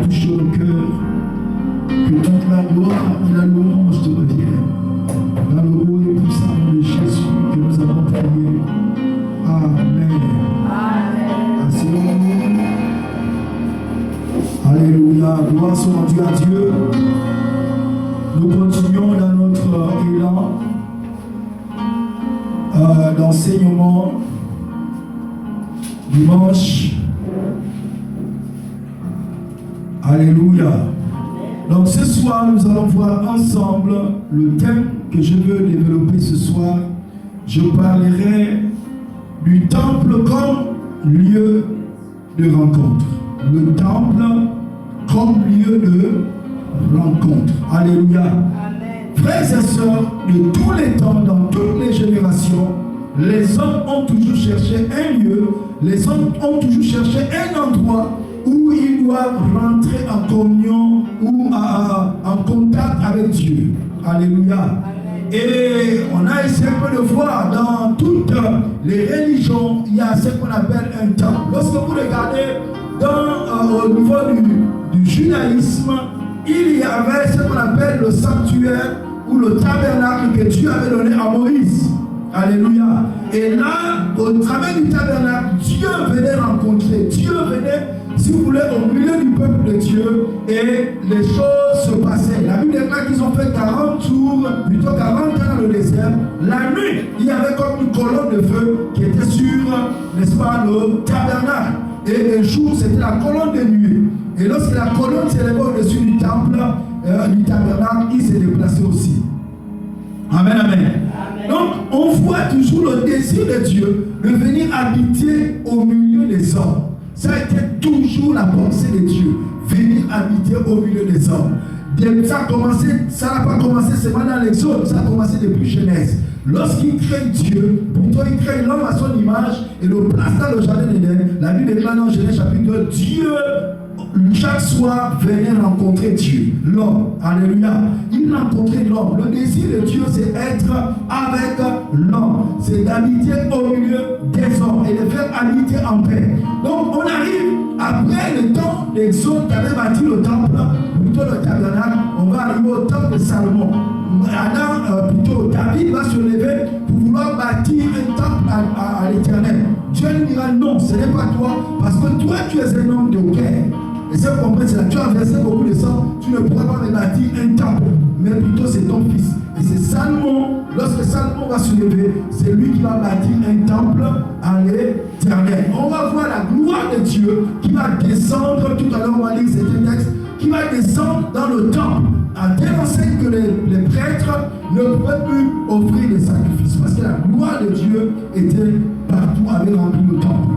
touché nos cœurs. Que toute la gloire et la louange te reviennent. Dans le haut et puissant nom de Jésus que nous avons prié. Amen. Asseyons-nous. Alléluia. Gloire soit rendue à Dieu. Nous continuons dans notre élan d'enseignement dimanche. Alléluia. Donc ce soir, nous allons voir ensemble le thème que je veux développer ce soir. Je parlerai du temple comme lieu de rencontre. Le temple comme lieu de rencontre. Alléluia. Amen. Frères et sœurs, de tous les temps, dans toutes les générations, les hommes ont toujours cherché un lieu, les hommes ont toujours cherché un endroit où ils doivent rentrer en communion ou en contact avec Dieu. Alléluia. Amen. Et on a essayé un peu de voir dans toutes les religions, il y a ce qu'on appelle un temple. Lorsque vous regardez au niveau du judaïsme, il y avait ce qu'on appelle le sanctuaire ou le tabernacle que Dieu avait donné à Moïse. Alléluia. Et là, au travers du tabernacle, Dieu venait rencontrer, Dieu venait, si vous voulez, au milieu du peuple de Dieu, et les choses se passaient. La Bible déclare qu'ils ont fait 40 jours, plutôt 40 ans dans le désert. La nuit, il y avait comme une colonne de feu qui était sur, n'est-ce pas, le tabernacle. Et le jour, c'était la colonne de nuit. Et lorsque la colonne s'élevait au-dessus du temple, du tabernacle, il s'est déplacé aussi. Amen, amen, amen. Donc, on voit toujours le désir de Dieu de venir habiter au milieu des hommes. Ça a été toujours la pensée de Dieu, venir habiter au milieu des hommes. Ça n'a pas commencé seulement dans l'Exode, ça a commencé depuis Genèse. Lorsqu'il crée Dieu, plutôt il crée l'homme à son image et le place dans le jardin d'Éden. La Bible déclare dans Genèse chapitre 2, Dieu, chaque soir, venait rencontrer Dieu, l'homme. Alléluia. Il rencontrait l'homme. Le désir de Dieu, c'est être avec l'homme. C'est d'habiter au milieu des hommes et de faire habiter en paix. Donc, on arrive après le temps d'Exode qui avait bâti le temple, plutôt le tabernacle, on va arriver au temple de Salomon. Plutôt David va se lever pour vouloir bâtir un temple à l'Éternel. Dieu lui dira non, ce n'est pas toi, parce que toi tu es un homme de guerre. Et c'est pour comprendre, c'est là, tu as versé beaucoup de sang, tu ne pourras pas me bâtir un temple, mais plutôt c'est ton fils. Et c'est Salomon, lorsque Salomon va se lever, c'est lui qui va bâtir un temple à l'Éternel. On va voir la gloire de Dieu qui va descendre, tout à l'heure on va lire cet texte, qui va descendre dans le temple, à telle enseigne que les prêtres ne pouvaient plus offrir des sacrifices, parce que la gloire de Dieu était partout, avait rempli le temple.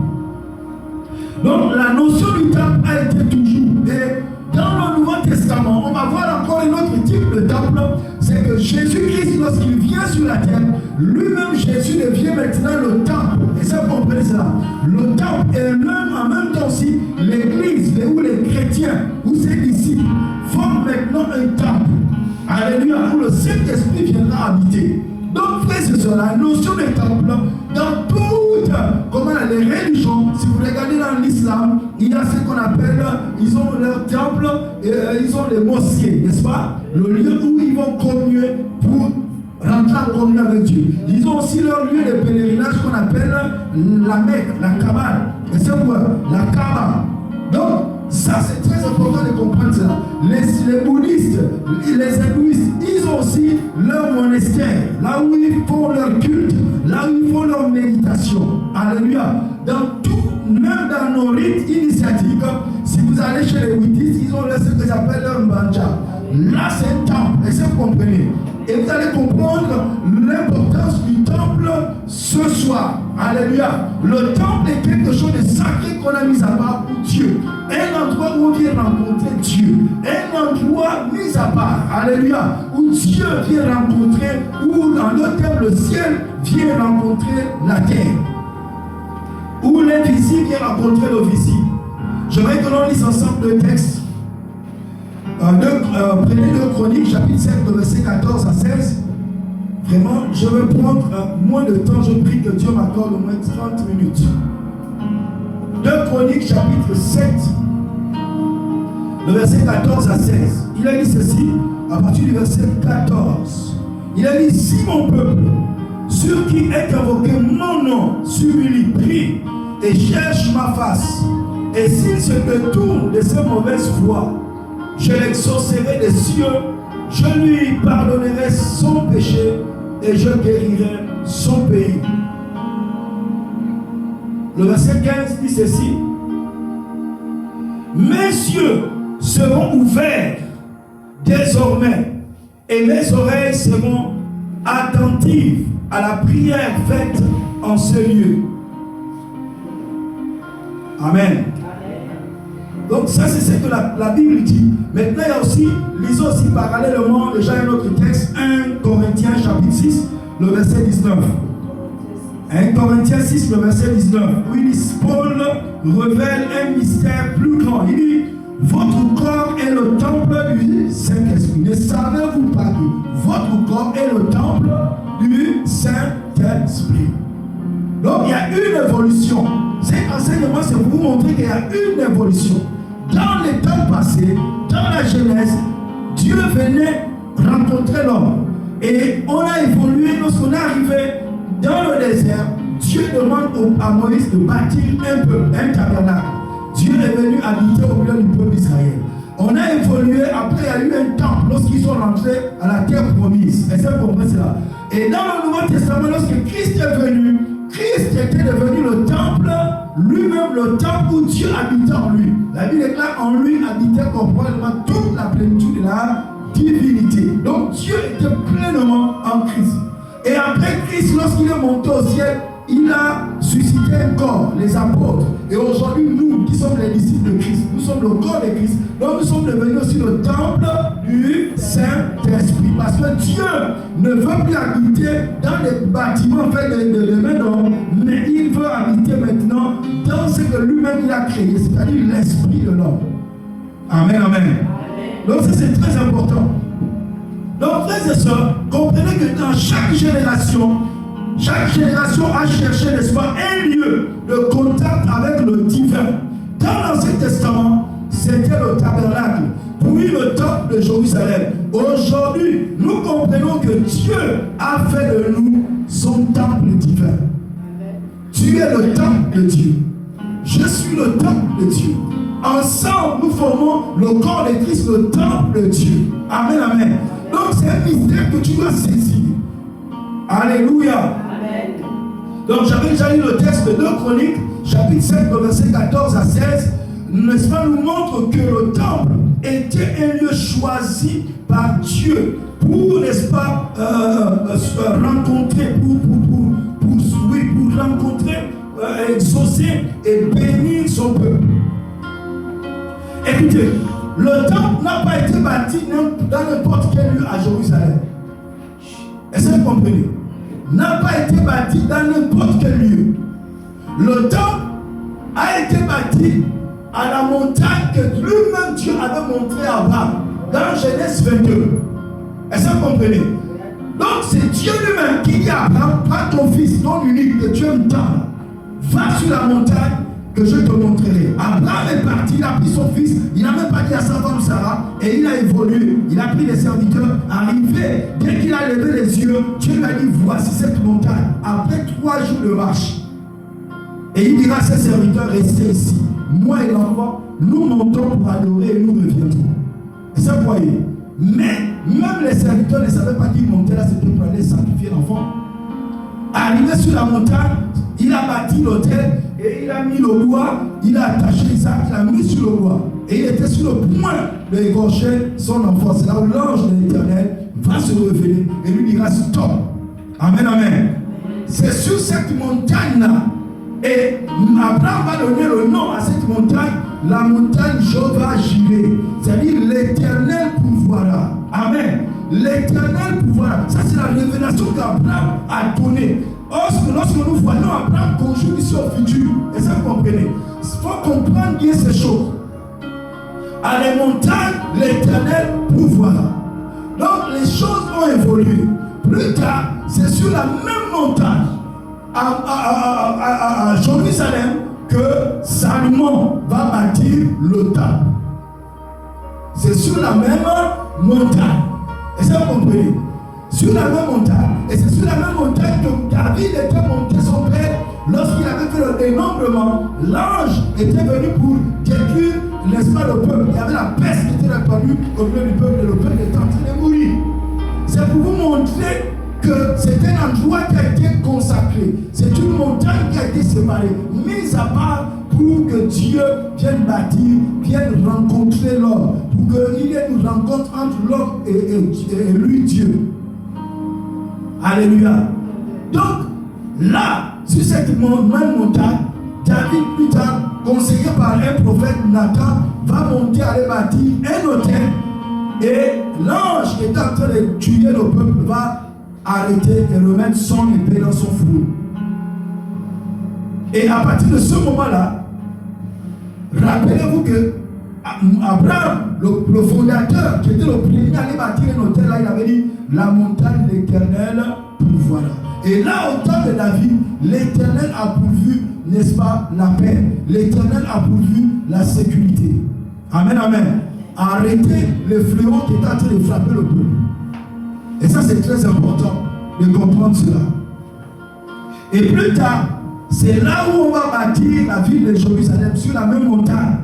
Donc la notion du temple a été toujours. Et dans le Nouveau Testament, on va voir encore un autre type de temple. C'est que Jésus-Christ, lorsqu'il vient sur la terre, lui-même Jésus devient maintenant le temple. Et ça, vous comprenez cela. Le temple est même en même temps aussi l'église, où les chrétiens, où ses disciples forment maintenant un temple. Alléluia, où le Saint-Esprit viendra habiter. Donc, frères et sœurs, la notion de temple, dans toutes les religions, si vous regardez dans l'islam, il y a ce qu'on appelle, ils ont leur temple, ils ont les mosquées, n'est-ce pas? Le lieu où ils vont communier pour rentrer en communion avec Dieu. Ils ont aussi leur lieu de pèlerinage qu'on appelle la Mecque, la Kaaba. Et c'est quoi? La Kaaba. Donc, ça c'est très important de comprendre cela. Les bouddhistes, les hindouistes, ils ont aussi leur monastère, là où ils font leur culte, là où ils font leur méditation. Alléluia. Dans tout, même dans nos rites initiatiques, si vous allez chez les bouddhistes, ils ont ce que j'appelle leur banja. Là c'est un temple, est-ce que vous comprenez? Et vous allez comprendre l'importance du temple ce soir. Alléluia. Le temple est quelque chose de sacré qu'on a mis à part pour Dieu. Un endroit où on vient rencontrer Dieu. Un endroit mis à part. Alléluia. Où Dieu vient rencontrer, où dans le terme le ciel vient rencontrer la terre. Où l'invisible vient rencontrer le visible. Je vais que l'on lise ensemble le texte. Prenez 2 Chroniques, chapitre 7, verset 14 à 16. Vraiment, je vais prendre moins de temps. Je prie que Dieu m'accorde au moins 30 minutes. 2 Chroniques, chapitre 7, le verset 14 à 16. Il a dit ceci, à partir du verset 14. Il a dit, si mon peuple, sur qui est invoqué mon nom, s'humilie, prie et cherche ma face, et s'il se détourne de ses mauvaises voies, je l'exaucerai des cieux, je lui pardonnerai son péché et je guérirai son pays. Le verset 15 dit ceci. Mes yeux seront ouverts désormais et mes oreilles seront attentives à la prière faite en ce lieu. Amen. Donc ça c'est ce que la Bible dit. Maintenant il y a aussi, lisons aussi parallèlement déjà un autre texte, 1 Corinthiens chapitre 6, le verset 19. 1 Corinthiens 6, le verset 19, où il dit, Paul révèle un mystère plus grand. Il dit, votre corps est le temple du Saint-Esprit. Ne savez-vous pas que votre corps est le temple du Saint-Esprit? Donc il y a une évolution. Cet enseignement, c'est pour vous montrer qu'il y a une évolution. Dans les temps passés, dans la Genèse, Dieu venait rencontrer l'homme. Et on a évolué lorsqu'on est arrivé dans le désert. Dieu demande à Moïse de bâtir un tabernacle. Dieu est venu habiter au milieu du peuple d'Israël. On a évolué, après il y a eu un temple lorsqu'ils sont rentrés à la terre promise. Est-ce que vous comprenez cela? Et dans le Nouveau Testament, lorsque Christ est venu, Christ était devenu le temple, lui-même le temple où Dieu habitait en lui. La Bible déclare en lui habitait corporellement toute la plénitude de la divinité. Donc Dieu était pleinement en Christ. Et après Christ, lorsqu'il est monté au ciel, il a suscité un corps, les apôtres. Et aujourd'hui, nous qui sommes les disciples de Christ, nous sommes le corps de Christ. Donc nous sommes devenus aussi le temple du Saint-Esprit. Parce que Dieu ne veut plus habiter dans les bâtiments faits de main d'homme, mais il veut habiter maintenant dans ce que lui-même il a créé, c'est-à-dire l'esprit de l'homme. Amen, amen. Donc ça c'est très important. Donc frères et sœurs, comprenez que dans chaque génération a cherché, n'est-ce pas, un lieu de contact avec le divin. Dans l'Ancien Testament, c'était le tabernacle, puis le temple de Jérusalem. Aujourd'hui, nous comprenons que Dieu a fait de nous son temple divin. Tu es le temple de Dieu. Je suis le temple de Dieu. Ensemble, nous formons le corps de Christ, le temple de Dieu. Amen, amen. Donc, c'est un mystère que tu dois saisir. Alléluia. Amen. Donc, j'avais déjà lu le texte de 2 Chroniques, chapitre 7, verset 14 à 16. N'est-ce pas, nous montre que le temple était un lieu choisi par Dieu pour, n'est-ce pas, rencontrer, pour rencontrer, exaucer et bénir son peuple. Écoutez, le temple n'a pas été bâti dans n'importe quel lieu à Jérusalem. Est-ce que vous comprenez? N'a pas été bâti dans n'importe quel lieu. Le temple a été bâti à la montagne que lui-même Dieu avait montré à Abraham dans Genèse 22. Est-ce que vous comprenez? Donc c'est Dieu lui-même qui dit à Abraham, prends ton fils non unique que tu aimes tant, va sur la montagne que je te montrerai. Abraham est parti, il a pris son fils, il n'a même pas dit à sa femme Sarah, et il a évolué. Il a pris les serviteurs, arrivé, dès qu'il a levé les yeux, Dieu lui a dit, voici cette montagne. Après 3 jours de marche, et il dira à ses serviteurs, restez ici. Moi et l'enfant, nous montons pour adorer et nous reviendrons. Et ça, vous voyez. Mais même les serviteurs ne savaient pas qu'il montait là, c'était pour aller sacrifier l'enfant. Arrivé sur la montagne, il a bâti l'autel et il a mis le bois, il a attaché Isaac, il a mis sur le bois. Et il était sur le point d'égorger son enfant. C'est là où l'ange de l'Éternel va se révéler et lui dira stop. Amen, amen. C'est sur cette montagne-là. Et Abraham va donner le nom à cette montagne, la montagne Jéhovah Jireh, c'est-à-dire l'Éternel pouvoira. Amen. L'éternel pouvoir. Ça, c'est la révélation qu'Abraham a donnée. Lorsque nous voyons Abraham conjugue ici au futur, et ça vous comprenez, il faut comprendre bien ces choses. À les montagnes, l'éternel pouvoira. Donc les choses ont évolué. Plus tard, c'est sur la même montagne, à Jérusalem, que Salomon va bâtir le temple. c'est sur la même montagne. Est-ce que vous comprenez? Sur la même montagne. Et c'est sur la même montagne que David était monté son père. Lorsqu'il avait fait le dénombrement, l'ange était venu pour détruire, n'est-ce pas, le peuple. Il y avait la peste qui était répandue au milieu du peuple et le peuple était en train de mourir. C'est pour vous montrer que c'est un endroit qui a été consacré. C'est une montagne qui a été séparée, mise à part pour que Dieu vienne bâtir, vienne rencontrer l'homme, pour qu'il y ait une rencontre entre l'homme et lui, Dieu. Alléluia. Donc, là, sur cette même montagne, David, plus tard, conseillé par un prophète Nathan, va monter aller bâtir un hôtel. Et l'ange qui est en train de tuer le peuple va arrêter et remettre son épée dans son fourreau. Et à partir de ce moment-là, rappelez-vous que Abraham, le fondateur, qui était le premier à aller bâtir un hôtel, là, il avait dit la montagne de l'Éternel pourvoira. Et là, au temps de David, l'Éternel a pourvu, n'est-ce pas, la paix. L'Éternel a pourvu la sécurité. Amen, amen. Arrêter le fléau qui est en train de frapper le peuple. Et ça, c'est très important de comprendre cela. Et plus tard, c'est là où on va bâtir la ville de Jérusalem, sur la même montagne.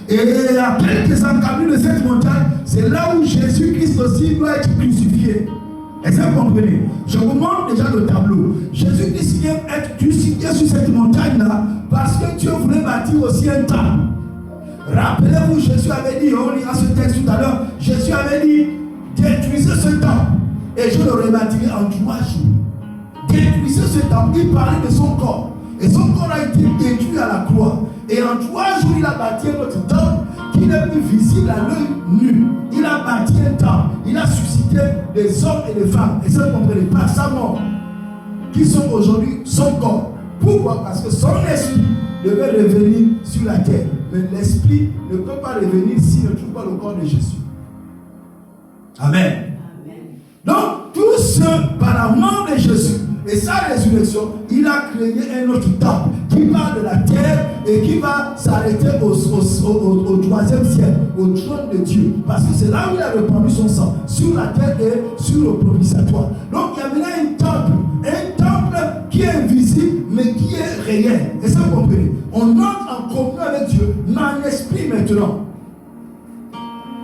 Et après quelques encablures de cette montagne, c'est là où Jésus-Christ aussi doit être crucifié. Est-ce que vous comprenez? Je vous montre déjà le tableau. Jésus-Christ vient être crucifié sur cette montagne-là parce que Dieu voulait bâtir aussi un temple. Rappelez-vous, Jésus avait dit, on lira ce texte tout à l'heure, Jésus avait dit, détruisez ce temple et je le rebâtirai en 3 jours. Détruisez ce temple, il parlait de son corps. Et son corps a été détruit à la croix. Et en 3 jours, il a bâti un autre temple qui n'est plus visible à l'œil nu. Il a bâti un temple. Il a suscité des hommes et des femmes. Et ça, vous comprenez, par sa mort, qui sont aujourd'hui son corps. Pourquoi? Parce que son esprit devait revenir sur la terre. Mais l'esprit ne peut pas revenir s'il ne trouve pas le corps de Jésus. Amen. Donc, tout ce par la mort de Jésus et sa résurrection, il a créé un autre temple qui parle de la terre et qui va s'arrêter au 3e ciel, au trône de Dieu. Parce que c'est là où il a répandu son sang, sur la terre et sur le propitiatoire. Donc il y a maintenant un temple qui est invisible mais qui est réel. Et ça, vous comprenez? On entre en communion avec Dieu, mais en esprit maintenant.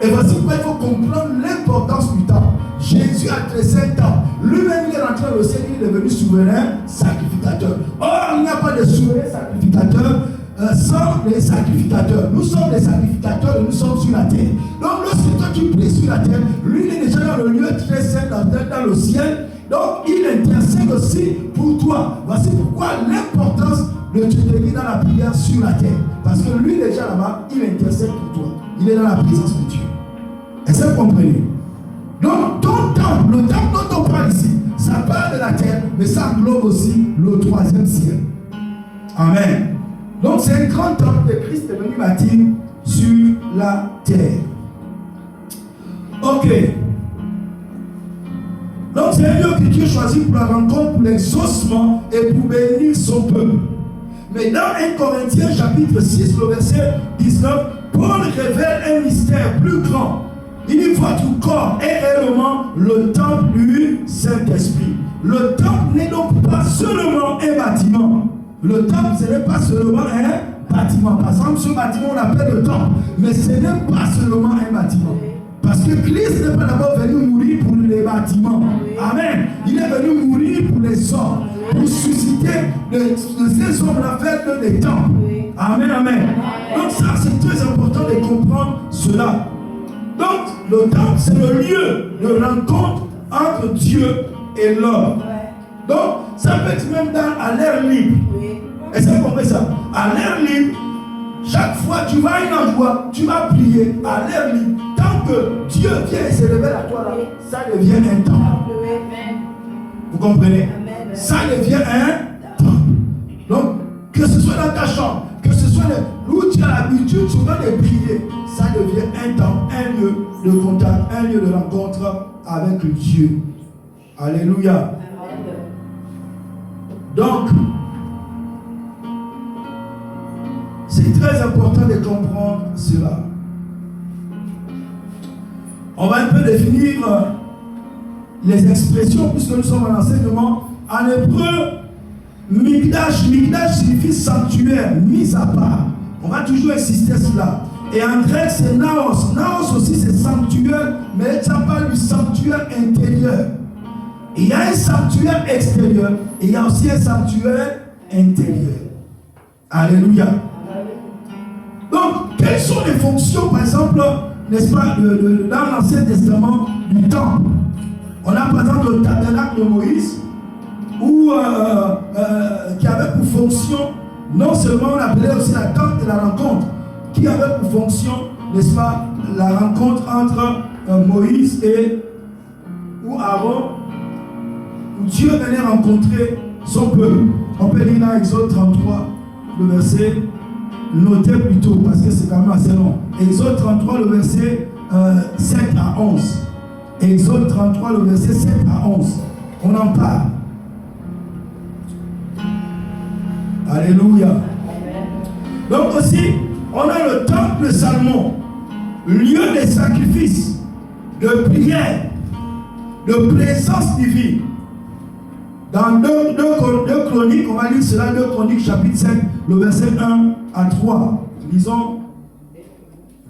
Et voici pourquoi il faut comprendre l'importance du temple. Jésus a dressé un temple. Lui-même, il est rentré dans le ciel, il est devenu souverain sacrificateur. Or, il n'y a pas de souverain sacrificateur sans les sacrificateurs. Nous sommes les sacrificateurs et nous sommes sur la terre. Donc, lorsque toi tu pries sur la terre, lui il est déjà dans le lieu très saint, dans le ciel. Donc, il intercède aussi pour toi. Voici pourquoi l'importance de te tenir dans la prière sur la terre. Parce que lui, déjà là-bas, il intercède pour toi. Il est dans la présence de Dieu. Est-ce que vous comprenez? Donc, ton temple, le temple dont on parle ici, ça parle de la terre, mais ça englobe aussi le 3e ciel. Amen. Donc, c'est un grand temple que Christ est venu bâtir sur la terre. Ok. Donc, c'est un lieu que Dieu choisit pour la rencontre, pour l'exaucement et pour bénir son peuple. Mais dans 1 Corinthiens chapitre 6, le verset 19, Paul révèle un mystère plus grand. Il dit, votre corps est réellement le temple du Saint-Esprit. Le temple n'est donc pas seulement un bâtiment. Le temple, ce n'est pas seulement un bâtiment. Par exemple, ce bâtiment, on l'appelle le temple. Mais ce n'est pas seulement un bâtiment. Parce que Christ n'est pas d'abord venu mourir pour les bâtiments. Amen. Il est venu mourir pour les hommes. Pour susciter de ces hommes-là faire des temples. Amen, amen. Donc ça, c'est très important de comprendre cela. Donc, le temple, c'est le lieu de rencontre entre Dieu et l'homme. Donc, ça peut être même à l'air libre. Est-ce que vous comprenez ça? À l'air libre, chaque fois que tu vas à un endroit, tu vas prier à l'air libre. Tant que Dieu vient et se révèle à toi, là, ça devient un temple. Vous comprenez? Ça devient un temple. Donc, que ce soit dans ta chambre, que ce soit où tu as l'habitude souvent de prier, ça devient un temple, un lieu de contact, un lieu de rencontre avec Dieu. Alléluia. Donc, c'est très important de comprendre cela. On va un peu définir les expressions, puisque nous sommes en enseignement. En hébreu, Mikdash signifie sanctuaire, mis à part. On va toujours insister sur cela. Et en grec, c'est naos. Naos aussi, c'est sanctuaire, mais ça parle du sanctuaire intérieur. Il y a un sanctuaire extérieur, et il y a aussi un sanctuaire intérieur. Alléluia. Donc, quelles sont les fonctions, par exemple, n'est-ce pas, dans l'Ancien Testament du temple? On a par exemple le tabernacle de Moïse, qui avait pour fonction, non seulement on appelait aussi la tente de la rencontre, qui avait pour fonction, n'est-ce pas, la rencontre entre Moïse et Aaron, où Dieu venait rencontrer son peuple. On peut lire dans Exode 33, le verset, notez plutôt, parce que c'est quand même assez long. Exode 33, le verset 7 à 11. Exode 33, le verset 7 à 11. On en parle. Alléluia. Donc aussi, on a le temple de Salomon, lieu de sacrifice, de prière, de présence divine. Dans 2 Chroniques, on va lire cela, 2 Chroniques chapitre 5, le verset 1 à 3. Lisons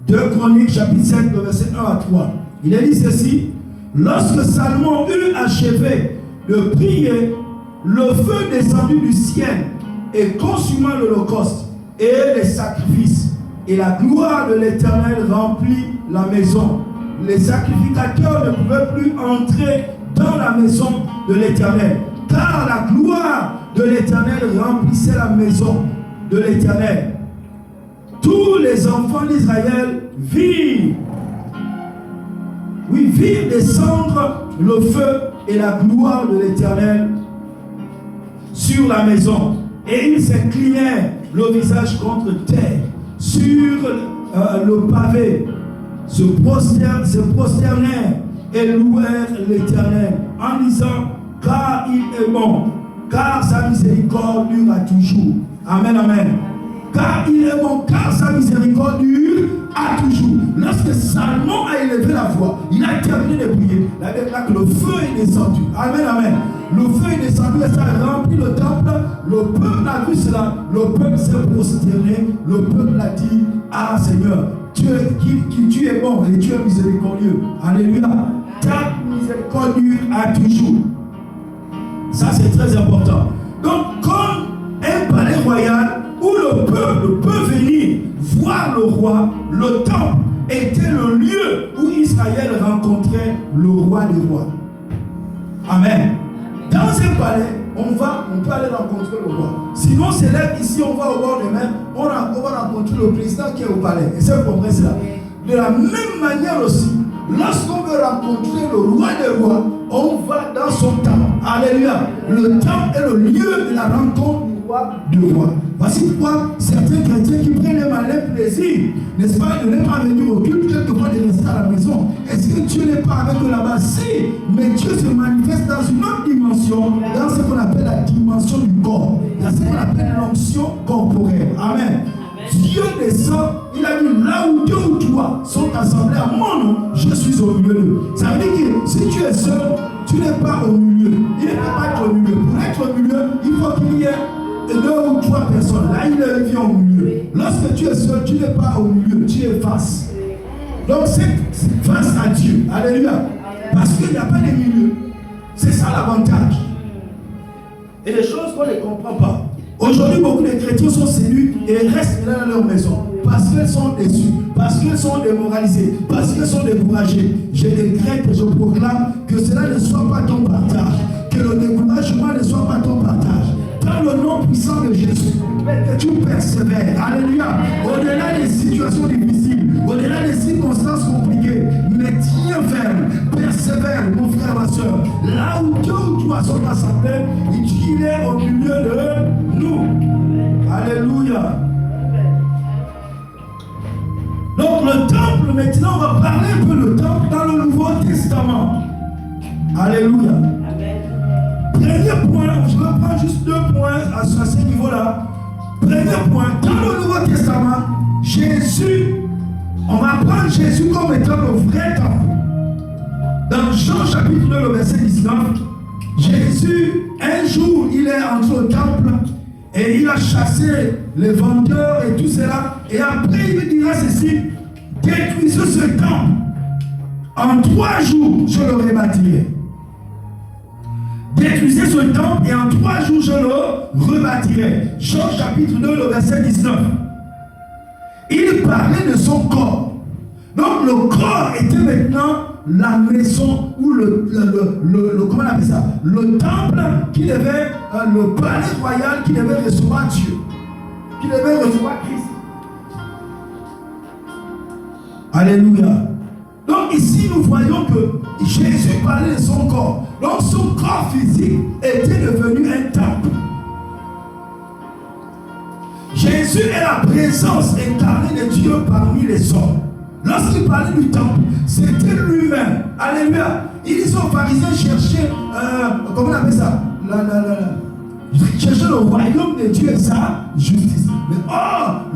2 Chroniques chapitre 5, le verset 1 à 3. Il est dit ceci: lorsque Salomon eut achevé de prier, le feu descendu du ciel et consumant l'holocauste et les sacrifices, et la gloire de l'Éternel remplit la maison. Les sacrificateurs ne pouvaient plus entrer dans la maison de l'Éternel, car la gloire de l'Éternel remplissait la maison de l'Éternel. Tous les enfants d'Israël virent descendre le feu et la gloire de l'Éternel sur la maison. Et ils s'inclinèrent le visage contre terre, sur le pavé, se prosternèrent et louèrent l'Éternel en disant: car il est bon, car sa miséricorde dure à toujours. Amen, amen. Car il est bon, car sa miséricorde dure à toujours. Lorsque Salomon a élevé la voix, il a terminé de prier. La déclare que le feu est descendu. Amen, amen. Le feu est descendu et ça a rempli le temple. Le peuple a vu cela. Le peuple s'est prosterné. Le peuple a dit: ah Seigneur, tu es bon et tu es miséricordieux. Alléluia. Ta miséricorde dure à toujours. Ça, c'est très important. Donc, comme un palais royal où le peuple peut venir voir le roi, le temple était le lieu où Israël rencontrait le roi des rois. Amen. Dans un palais, on peut aller rencontrer le roi. Si on s'élève ici, on va au bord de mer, on va rencontrer le président qui est au palais. Et c'est pour cela. De la même manière aussi, lorsqu'on veut rencontrer le roi des rois, on va dans son temple. Alléluia. Le temple est le lieu de la rencontre du roi. Voici pourquoi certains chrétiens qui prennent un malin plaisir, n'est-ce pas, de ne pas venir au culte, quelquefois de rester à la maison. Est-ce que Dieu n'est pas avec eux là-bas? Si, mais Dieu se manifeste dans une autre dimension, dans ce qu'on appelle la dimension du corps, dans ce qu'on appelle l'onction corporelle. Amen. Dieu descend, il a dit: là où 2 ou 3 sont assemblés à mon nom, je suis au milieu d'eux. Ça veut dire que si tu es seul, tu n'es pas au milieu. Il ne peut pas être au milieu. Pour être au milieu, il faut qu'il y ait 2 ou 3 personnes. Là, il vient au milieu. Lorsque tu es seul, tu n'es pas au milieu, tu es face. Donc, c'est face à Dieu. Alléluia. Parce qu'il n'y a pas de milieu. C'est ça l'avantage. Et les choses qu'on ne comprend pas. Aujourd'hui, beaucoup de chrétiens sont séduits et restent là dans leur maison parce qu'ils sont déçus, parce qu'ils sont démoralisés, parce qu'ils sont découragés. J'ai des craintes et je proclame que cela ne soit pas ton partage, que le découragement ne soit pas ton partage. Dans le nom puissant de Jésus, que tu persévères. Alléluia. Au-delà des situations difficiles, au-delà des circonstances compliquées, mais tiens ferme, persévère, mon frère, ma soeur. Là où 2 ou 3 sont assemblés, il est au milieu de nous. Alléluia. Donc le temple, maintenant, on va parler un peu le temple dans le Nouveau Testament. Alléluia. Premier point, je vais prendre juste 2 points à ce niveau-là. Premier point, dans le Nouveau Testament, Jésus, on va prendre Jésus comme étant le vrai temple. Dans Jean chapitre 2, le verset 19, Jésus, un jour, il est entré au temple et il a chassé les vendeurs et tout cela. Et après, il lui dira ceci: détruisez ce temple. En 3 jours, je le rebâtirai. Détruisez ce temple et en 3 jours, je le rebâtirai. Jean chapitre 2, le verset 19. Il parlait de son corps. Donc le corps était maintenant la maison ou comment on appelle ça, le temple qui devait, le palais royal qui devait recevoir Dieu, qui devait recevoir Christ. Alléluia. Donc ici nous voyons que Jésus parlait de son corps. Donc son corps physique était devenu un temple. Jésus est la présence incarnée de Dieu parmi les hommes. Lorsqu'il parlait du temple, c'était lui-même. Alléluia. Il dit aux pharisiens chercher, comment on appelle ça, chercher le royaume de Dieu et sa justice. Mais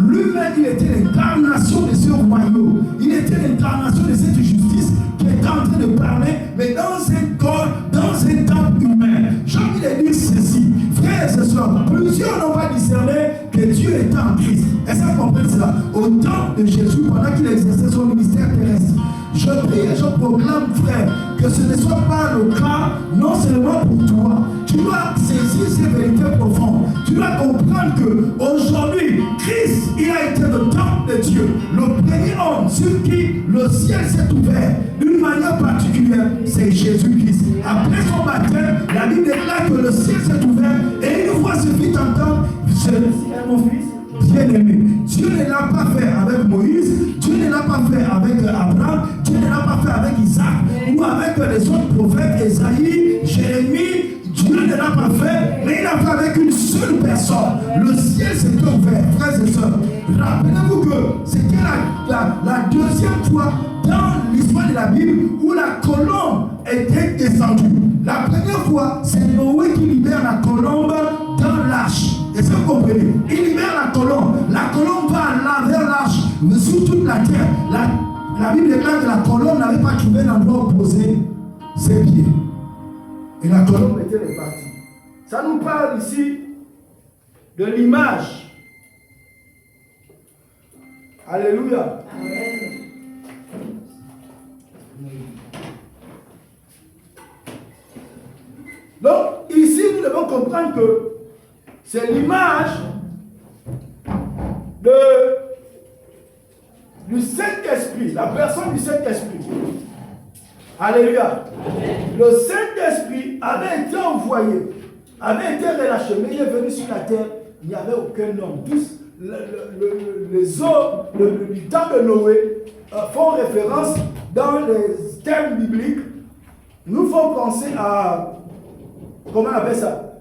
lui-même, il était l'incarnation de ce royaume. Il était l'incarnation de cette justice qui était en train de parler, mais dans un corps, dans un temple humain. J'ai envie de dire ceci, frères et sœurs, plusieurs n'ont pas discerné que Dieu était en Christ. Est-ce que vous comprenez cela? Au temps de Jésus, pendant qu'il exerçait son ministère terrestre, je prie et je proclame, frère, que ce ne soit pas le cas, non seulement pour toi. Tu dois saisir ces vérités profondes. Tu dois comprendre qu'aujourd'hui, Christ, il a été le temple de Dieu. Le premier homme sur qui le ciel s'est ouvert d'une manière particulière, c'est Jésus-Christ. Après son baptême, la Bible déclare que le ciel s'est ouvert et une voix se fit entendre: c'est mon fils bien-aimé. Dieu ne l'a pas fait avec Moïse, Dieu ne l'a pas fait avec Abraham, Dieu ne l'a pas fait avec Isaac ou avec les autres prophètes, Esaïe, Jérémie. Dieu ne l'a pas fait, mais il l'a fait avec une seule personne. Le ciel s'est ouvert, frères et sœurs. Rappelez-vous que c'était la deuxième fois dans l'histoire de la Bible où la colombe était descendue. La première fois, c'est Noé qui libère la colombe dans l'arche. Est-ce que vous comprenez? Il libère la colombe. La colombe va là vers l'arche, sur toute la terre. La Bible déclare que la colombe n'avait pas trouvé l'endroit où poser ses pieds. Et la colombe était répartie. Ça nous parle ici de l'image. Alléluia. Amen. Donc, ici, nous devons comprendre que c'est l'image du Saint-Esprit, la personne du Saint-Esprit. Alléluia. Le Saint-Esprit avait été envoyé, avait été relâché, mais il est venu sur la terre, il n'y avait aucun homme. Tous les hommes du temps de Noé font référence dans les thèmes bibliques, nous font penser à, comment on appelle ça,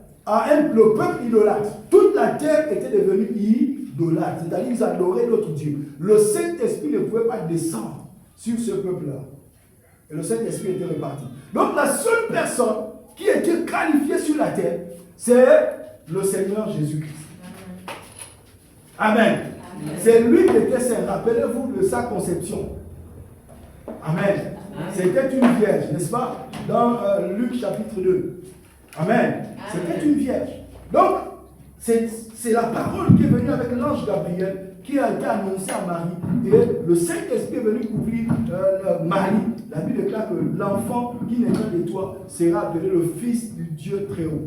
le peuple idolâtre. Toute la terre était devenue idolâtre, c'est-à-dire ils adoraient d'autres dieux. Le Saint-Esprit ne pouvait pas descendre sur ce peuple-là. Et le Saint-Esprit était réparti. Donc la seule personne qui était qualifiée sur la terre, c'est le Seigneur Jésus-Christ. Amen. Amen. C'est lui qui était saint. Rappelez-vous de sa conception. Amen. Amen. C'était une vierge, n'est-ce pas? Dans Luc chapitre 2. Amen. C'était une vierge. Donc, c'est la parole qui est venue avec l'ange Gabriel, qui a été annoncée à Marie. Et le Saint-Esprit est venu couvrir Marie. La Bible déclare que l'enfant qui naîtra de toi sera appelé le Fils du Dieu très haut.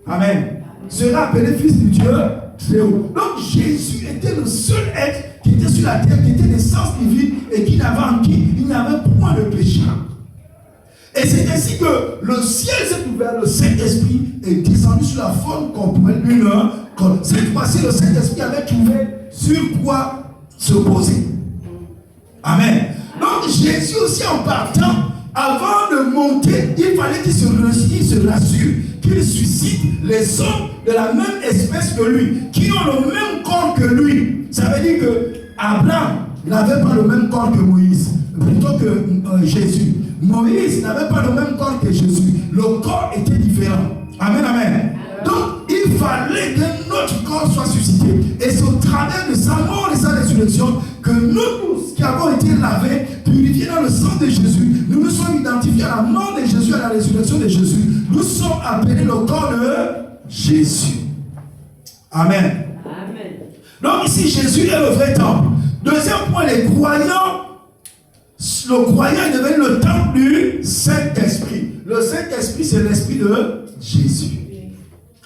Amen. Sera appelé Fils du Dieu très haut. Donc Jésus était le seul être qui était sur la terre, qui était d'essence divine et qui n'avait point de péché. Et c'est ainsi que le ciel s'est ouvert, le Saint-Esprit est descendu sur la forme corporelle d'une heure. Cette fois-ci, le Saint-Esprit avait trouvé sur quoi se poser. Amen. Donc Jésus aussi en partant, avant de monter, il fallait qu'il se rassure, qu'il suscite les hommes de la même espèce que lui, qui ont le même corps que lui. Ça veut dire que Abraham n'avait pas le même corps que Moïse, plutôt que Jésus. Moïse n'avait pas le même corps que Jésus. Le corps était différent. Amen, amen. Donc, il fallait que notre corps soit suscité. Et c'est au travers de sa mort et sa résurrection que nous tous qui avons été lavés, purifiés dans le sang de Jésus, nous nous sommes mis dans à la mort de Jésus, à la résurrection de Jésus, nous sommes appelés le corps de Jésus. Amen. Amen. Donc ici, Jésus est le vrai temple. Deuxième point, les croyants, le croyant devient le temple du Saint-Esprit. Le Saint-Esprit, c'est l'Esprit de Jésus.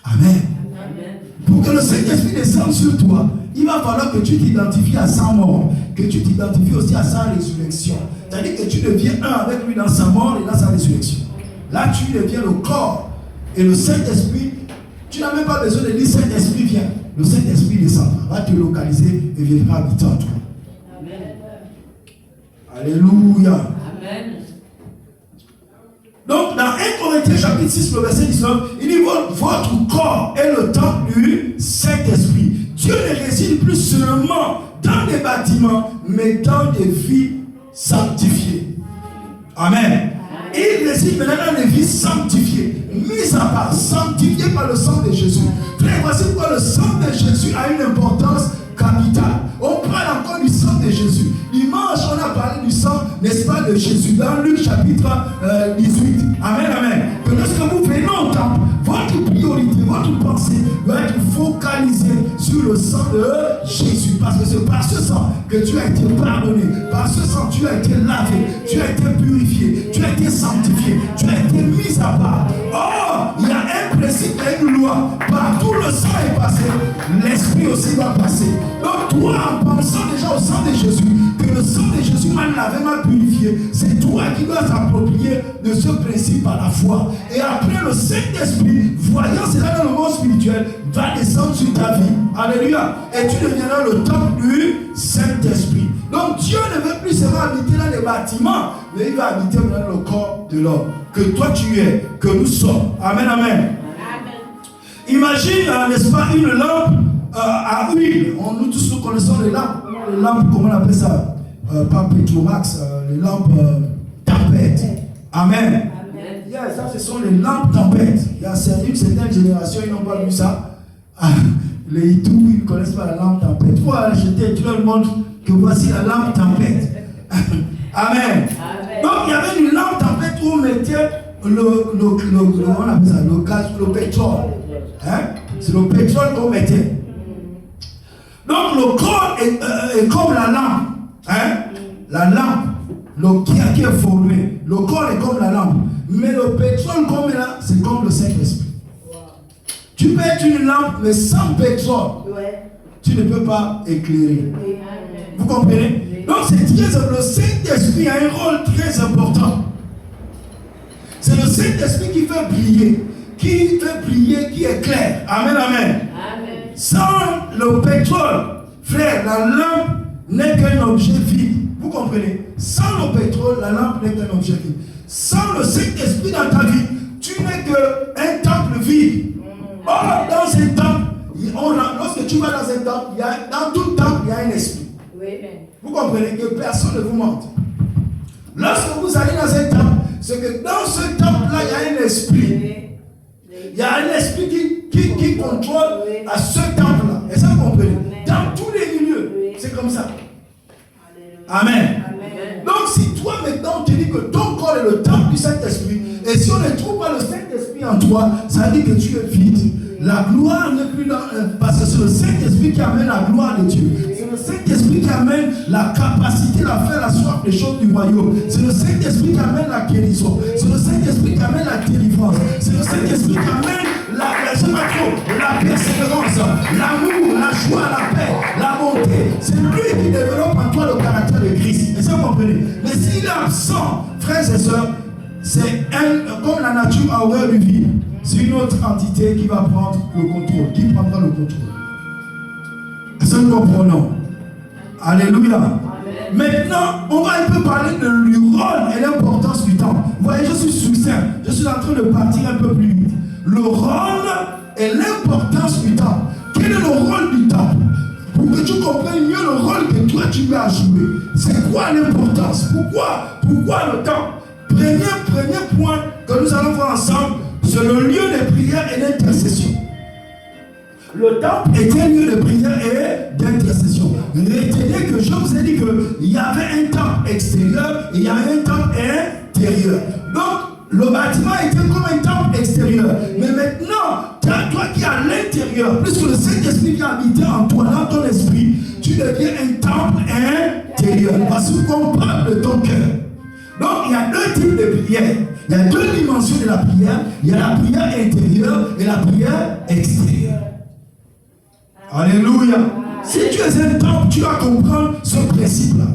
Amen. Amen. Pour que le Saint-Esprit descende sur toi, il va falloir que tu t'identifies à sa mort, que tu t'identifies aussi à sa résurrection. C'est-à-dire que tu deviens un avec lui dans sa mort et dans sa résurrection. Là, tu deviens le corps. Et le Saint-Esprit, tu n'as même pas besoin de dire Saint-Esprit vient. Le Saint-Esprit descendra, va te localiser et viendra habiter en toi. Amen. Alléluia. Amen. Donc, dans 1 Corinthiens chapitre 6, le verset 19, il dit votre corps est le temple du Saint-Esprit. Dieu ne réside plus seulement dans des bâtiments, mais dans des vies sanctifiées. Amen. Il réside maintenant dans des vies sanctifiées, mises à part, sanctifiées par le sang de Jésus. Frère, voici pourquoi le sang de Jésus a une importance capitale. On parle encore du sang de Jésus. Dimanche, on a parlé du sang, n'est-ce pas, de Jésus, dans Luc chapitre 18. Amen, amen. Que lorsque vous venez au temple, votre priorité, votre pensée doit être focalisée sur le sang de Jésus. Parce que c'est par ce sang que tu as été pardonné. Par ce sang, tu as été lavé, tu as été purifié, tu as été sanctifié, tu as été mis à part. Oh, il y a un principe, il y a une loi. Partout le sang est passé, l'esprit aussi va passer. Donc toi, en pensant déjà au sang de Jésus, que le sang de Jésus m'a lavé, m'a purifié, c'est toi qui dois t'approprier de ce principe par la foi. Et après, le Saint-Esprit, voyant cela dans le monde spirituel, va descendre sur ta vie. Alléluia. Et tu deviendras le temple du Saint-Esprit. Donc Dieu ne veut plus seulement habiter dans les bâtiments, mais il va habiter dans le corps de l'homme. Que toi tu es, que nous sommes. Amen, amen. Imagine, n'est-ce pas, une lampe à huile. Nous tous nous connaissons les lampes. Les lampes, comment on appelle ça? Pas Petromax, les lampes tempête. Amen. Yeah, ça, ce sont les lampes tempête. Il y a une certaine génération, ils n'ont pas vu ça. Les Itou, ils ne connaissent pas la lampe tempête. Il faut acheter, tout le monde, que voici la lampe tempête. Amen. Donc, il y avait une lampe tempête où on mettait on appelle ça, le gaz, le pétrole. Hein? C'est le pétrole qu'on mettait. Donc le corps est comme la lampe. Hein? La lampe, qui est formée. Le corps est comme la lampe. Mais le pétrole qu'on met là, c'est comme le Saint-Esprit. Wow. Tu peux être une lampe, mais sans pétrole, tu ne peux pas éclairer. Vous comprenez? Donc c'est le Saint-Esprit a un rôle très important. C'est le Saint-Esprit qui fait briller, qui éclaire. Amen, amen. Sans le pétrole, frère, la lampe n'est qu'un objet vide. Vous comprenez? Sans le pétrole, la lampe n'est qu'un objet vide. Sans le Saint-Esprit dans ta vie, tu n'es qu'un temple vide. Or, dans un temple, lorsque tu vas dans un temple, dans tout temple, il y a un esprit. Vous comprenez que personne ne vous mente. Lorsque vous allez dans un temple, c'est que dans ce temple-là, il y a un esprit. Il y a un esprit qui contrôle à ce temple-là. Et ça, vous comprenez? Dans tous les milieux, c'est comme ça. Amen. Donc, si toi, maintenant, on te dit que ton corps est le temple du Saint-Esprit, et si on ne trouve pas le Saint-Esprit en toi, ça veut dire que tu es vide. La gloire n'est plus dans... Parce que c'est le Saint-Esprit qui amène la gloire de Dieu. C'est le Saint-Esprit qui amène la capacité à faire la soif des choses du royaume. C'est le Saint-Esprit qui amène la guérison. C'est le Saint-Esprit qui amène la délivrance. C'est le Saint-Esprit qui amène la persévérance, l'amour, la joie, la paix, la bonté. C'est lui qui développe en toi le caractère de Christ. Et ça, vous comprenez? Mais s'il est absent, frères et sœurs, c'est comme la nature a horreur du vide. C'est une autre entité qui va prendre le contrôle, qui prendra le contrôle. Est-ce que nous comprenons? Alléluia. Amen. Maintenant, on va un peu parler du rôle et l'importance du temple. Vous voyez, je suis succinct. Je suis en train de partir un peu plus vite. Le rôle et l'importance du temple. Quel est le rôle du temple? Pour que tu comprennes mieux le rôle que toi tu vas jouer. C'est quoi l'importance? Pourquoi le temple? Premier point que nous allons voir ensemble, c'est le lieu de prière et d'intercession. Le temple était un lieu de prière et d'intercession. Retenez que je vous ai dit qu'il y avait un temple extérieur et il y avait un temple extérieur. Donc, le bâtiment était comme un temple extérieur. Mais maintenant, toi qui es à l'intérieur, puisque le Saint-Esprit vient habiter en toi, dans ton esprit, tu deviens un temple intérieur. Parce qu'on parle de ton cœur. Donc, il y a deux types de prières. Il y a deux dimensions de la prière. Il y a la prière intérieure et la prière extérieure. Alléluia. Si tu es un temple, tu vas comprendre ce principe-là.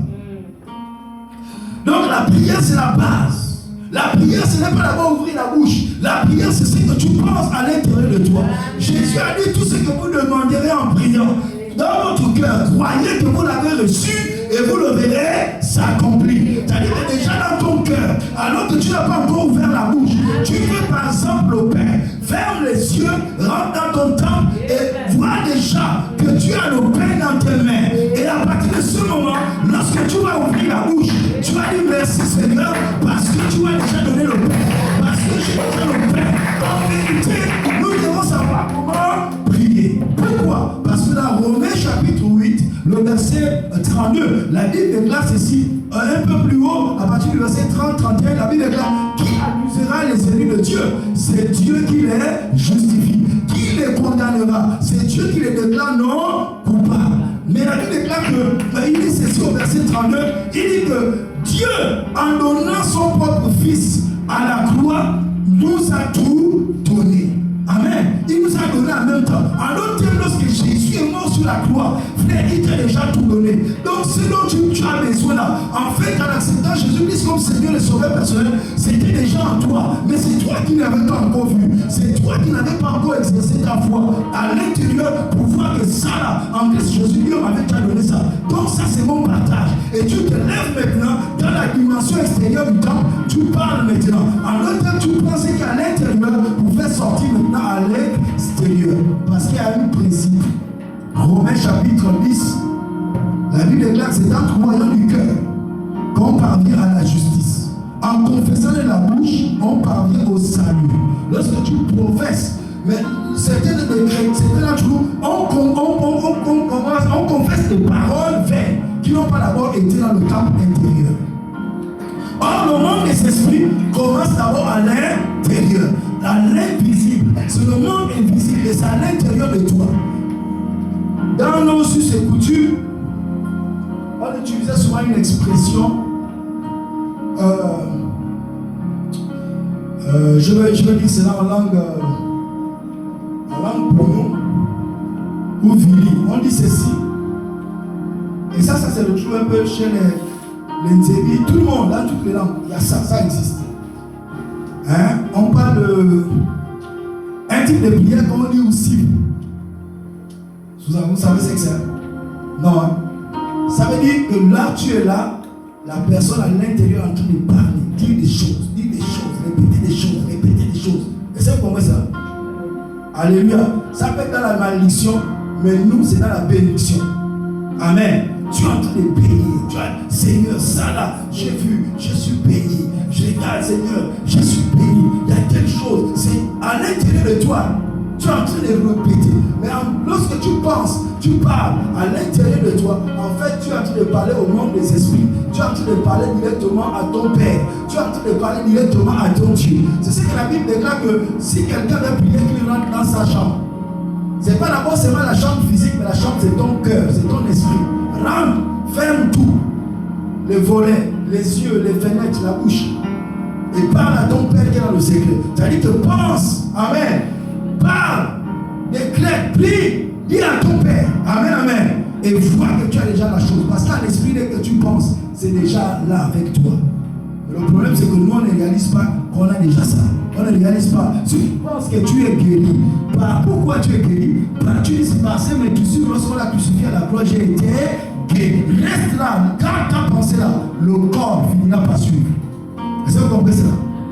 Donc, la prière, c'est la base. La prière, ce n'est pas d'abord ouvrir la bouche. La prière, c'est ce que tu penses à l'intérieur de toi. Jésus a dit tout ce que vous demanderez en priant. Dans votre cœur, croyez que vous l'avez reçu et vous le verrez s'accomplir. C'est-à-dire que déjà dans ton cœur, alors que tu n'as pas encore ouvert la bouche, tu veux par exemple au Père, ferme les yeux, rentre dans ton temple et vois déjà que tu as le pain dans tes mains. Et à partir de ce moment, lorsque tu vas ouvrir la bouche, tu vas dire merci Seigneur parce que tu m'as déjà donné le pain. Parce que j'ai déjà le pain. En vérité, nous devons savoir comment prier. Pourquoi? Parce que dans Romains chapitre 8, le verset 32, la Bible déclare ceci, un peu plus haut, à partir du verset 30-31, la Bible déclare: qui accusera les élus de Dieu? C'est Dieu qui les justifie. Qui les condamnera? C'est Dieu qui les déclare non coupables. Mais la Bible déclare que, il dit ceci au verset 32, il dit que Dieu, en donnant son propre Fils à la croix, nous a tout donné. Amen. Il nous a donné en même temps. En d'autres termes, lorsque Jésus est mort sur la croix, frère, il t'a déjà tout donné. Donc, ce dont tu as besoin là, en fait, en acceptant Jésus-Christ comme Seigneur et Sauveur personnel, c'était déjà en toi. Mais c'est toi qui n'avais pas encore vu. C'est toi qui n'avais pas encore exercé ta foi à l'intérieur pour voir que ça là, en Christ Jésus, Dieu m'avait déjà donné ça. Donc, ça, c'est mon partage. Et tu te lèves maintenant dans la dimension extérieure du temps. Tu parles maintenant. En d'autres termes, tu pensais qu'à l'intérieur, pour faire sortir maintenant à l'extérieur. Parce qu'il y a un principe. Romains chapitre 10, la Bible déclare que c'est en croyant du cœur qu'on parvient à la justice. En confessant de la bouche, on parvient au salut. Lorsque tu professes, mais certains d'entre nous, on confesse des paroles vaines qui n'ont pas d'abord été dans le temple intérieur. Or, le monde des esprits commence d'abord à l'intérieur, à l'invisible. C'est le monde invisible et c'est à l'intérieur de toi. Dans nos us et coutumes, on utilisait souvent une expression, je vais dire cela en langue pronom ou vili. On dit ceci. Et ça se retrouve un peu chez les Nzébi. Tout le monde, dans toutes les langues, il y a ça, ça existe. Hein? On parle d'un type de prière qu'on dit aussi. Vous savez ce que c'est? Non. Hein? Ça veut dire que là, tu es là, la personne à l'intérieur en train de parler, dire des choses, répéter des choses. Et c'est comment ça? Alléluia. Ça peut être dans la malédiction, mais nous, c'est dans la bénédiction. Amen. Tu es en train de bénir. Tu as, Seigneur, ça là, j'ai vu, je suis béni. Je regarde, Seigneur, je suis béni. Il y a quelque chose, c'est à l'intérieur de toi. Tu es en train de répéter. Mais lorsque tu penses, tu parles à l'intérieur de toi, en fait, tu es en train de parler au monde des esprits. Tu es en train de parler directement à ton Père. Tu es en train de parler directement à ton Dieu. C'est ce que la Bible déclare que si quelqu'un veut prier, qu'il rentre dans sa chambre. Ce n'est pas d'abord seulement la chambre physique, mais la chambre, c'est ton cœur, c'est ton esprit. Rentre, ferme tout. Les volets, les yeux, les fenêtres, la bouche. Et parle à ton Père qui est dans le secret. C'est-à-dire que pense, amen. Parle, déclare, prie, dis à ton Père, amen, amen, et vois que tu as déjà la chose, parce qu'à l'esprit, dès que tu penses, c'est déjà là avec toi. Mais le problème, c'est que nous, on ne réalise pas qu'on a déjà ça. On ne réalise pas. Si tu penses que tu es guéri, pourquoi tu es guéri? Tu dis c'est passé, mais tu sais, lorsqu'on l'a crucifié à la croix, j'ai été guéri. Reste là, quand tu as pensé là, le corps finira par suivre. Est-ce que vous comprenez ça?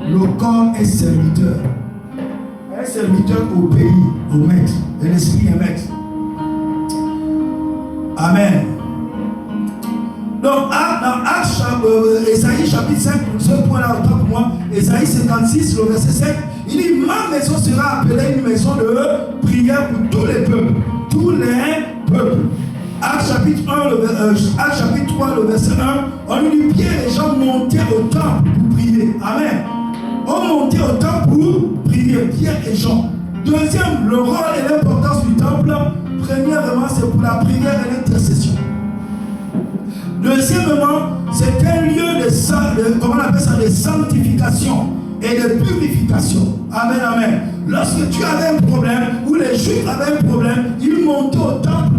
Le corps est serviteur. Un serviteur obéit au maître. Et l'esprit est maître. Amen. Donc, dans Esaïe chapitre 5, ce point-là, autant pour moi, Esaïe 56, le verset 7, il dit: ma maison sera appelée une maison de prière pour tous les peuples. Tous les peuples. Actes chapitre 3, le verset 1, on nous dit Pierre et Jean montaient au temple pour prier. Amen. On montait au temple pour prier, Pierre et Jean. Deuxième, le rôle et l'importance du temple. Premièrement, c'est pour la prière et l'intercession. Deuxièmement, c'est un lieu de sanctification et de purification. Amen, amen. Lorsque tu avais un problème, ou les Juifs avaient un problème, ils montaient au temple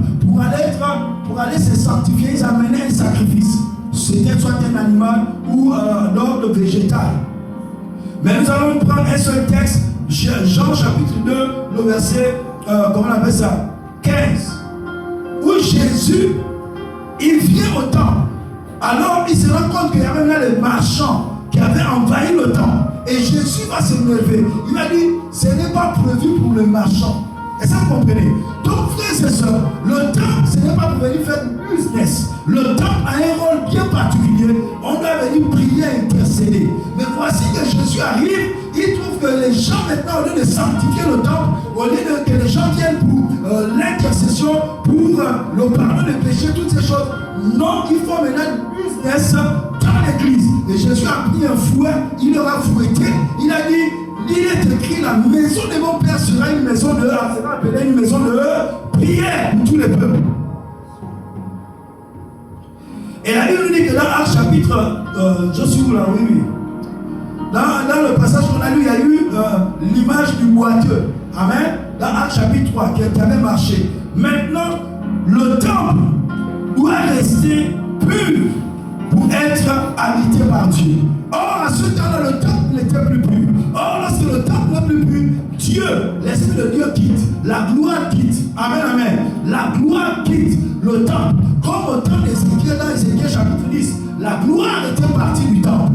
pour aller se sanctifier, ils amenaient un sacrifice. C'était soit un animal ou d'ordre végétal. Mais nous allons prendre un seul texte, Jean chapitre 2, le verset, 15, où Jésus, il vient au temple. Alors il se rend compte qu'il y avait là les marchands qui avaient envahi le temple. Et Jésus va se lever. Il a dit, ce n'est pas prévu pour les marchands. Est-ce que vous comprenez? Donc frères et sœurs, le temple, ce n'est pas pour venir faire du business. Le temple a un rôle bien particulier. On doit venir prier et intercéder. Mais voici que Jésus arrive, il trouve que les gens maintenant, au lieu de sanctifier le temple, au lieu que les gens viennent pour l'intercession, pour le pardon des péchés, toutes ces choses, non, il faut maintenant du business dans l'église. Et Jésus a pris un fouet, il leur a fouetté, il a dit, il est écrit, la maison de mon Père sera une maison de prière pour tous les peuples. Et la Bible nous dit que dans Actes chapitre, je suis là, oui. Dans le passage qu'on a lu, il y a eu l'image du boiteux. Amen. Dans Actes chapitre 3, qui avait marché. Maintenant, le temple doit rester pur pour être habité par Dieu. Or, à ce temps-là, le temple n'était plus pur. Or, lorsque le temple n'est plus pur, Dieu, l'Esprit de Dieu quitte. La gloire quitte. Amen, amen. La gloire quitte le temple. Comme au temps d'Ézéchiel, dans Ézéchiel chapitre 10, la gloire était partie du temple.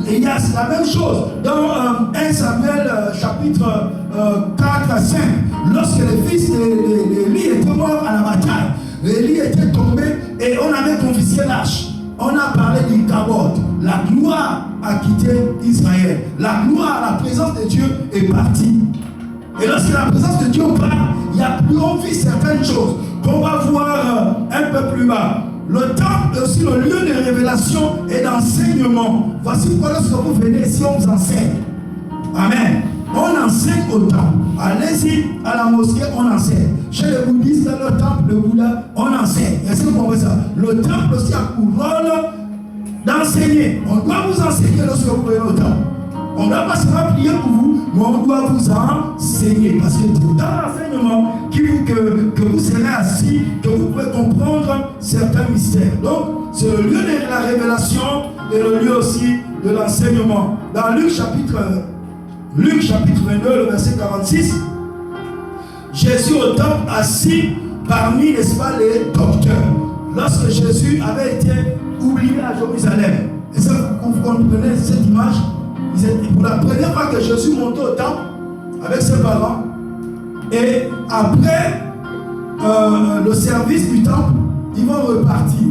Et il y a la même chose dans 1 Samuel chapitre 4 à 5. Lorsque les fils d'Élie étaient morts à la bataille, Élie était tombé et on avait confisqué l'arche. On a parlé du Kabod. La gloire a quitté Israël. La gloire, la présence de Dieu est partie. Et lorsque la présence de Dieu part, il n'y a plus envie certaines choses qu'on va voir un peu plus bas. Le temple est aussi le lieu de révélation et d'enseignement. Voici pourquoi lorsque vous venez ici, on vous enseigne. Amen. On enseigne au temple. Allez-y à la mosquée, on enseigne. Chez les bouddhistes, dans le temple de Bouddha, on enseigne. Est-ce que vous comprenez ça? Le temple aussi a pour rôle d'enseigner. On doit vous enseigner lorsque vous venez au temple. On ne doit pas seulement prier pour vous, mais on doit vous enseigner. Parce que c'est dans l'enseignement que vous serez assis, que vous pouvez comprendre certains mystères. Donc, c'est le lieu de la révélation et le lieu aussi de l'enseignement. Dans Luc chapitre 22, le verset 46, Jésus au temple assis parmi, n'est-ce pas, les docteurs. Lorsque Jésus avait été oublié à Jérusalem. Et ça, vous comprenez cette image? Pour la première fois que Jésus montait au temple avec ses parents, et après le service du temple, ils vont repartir.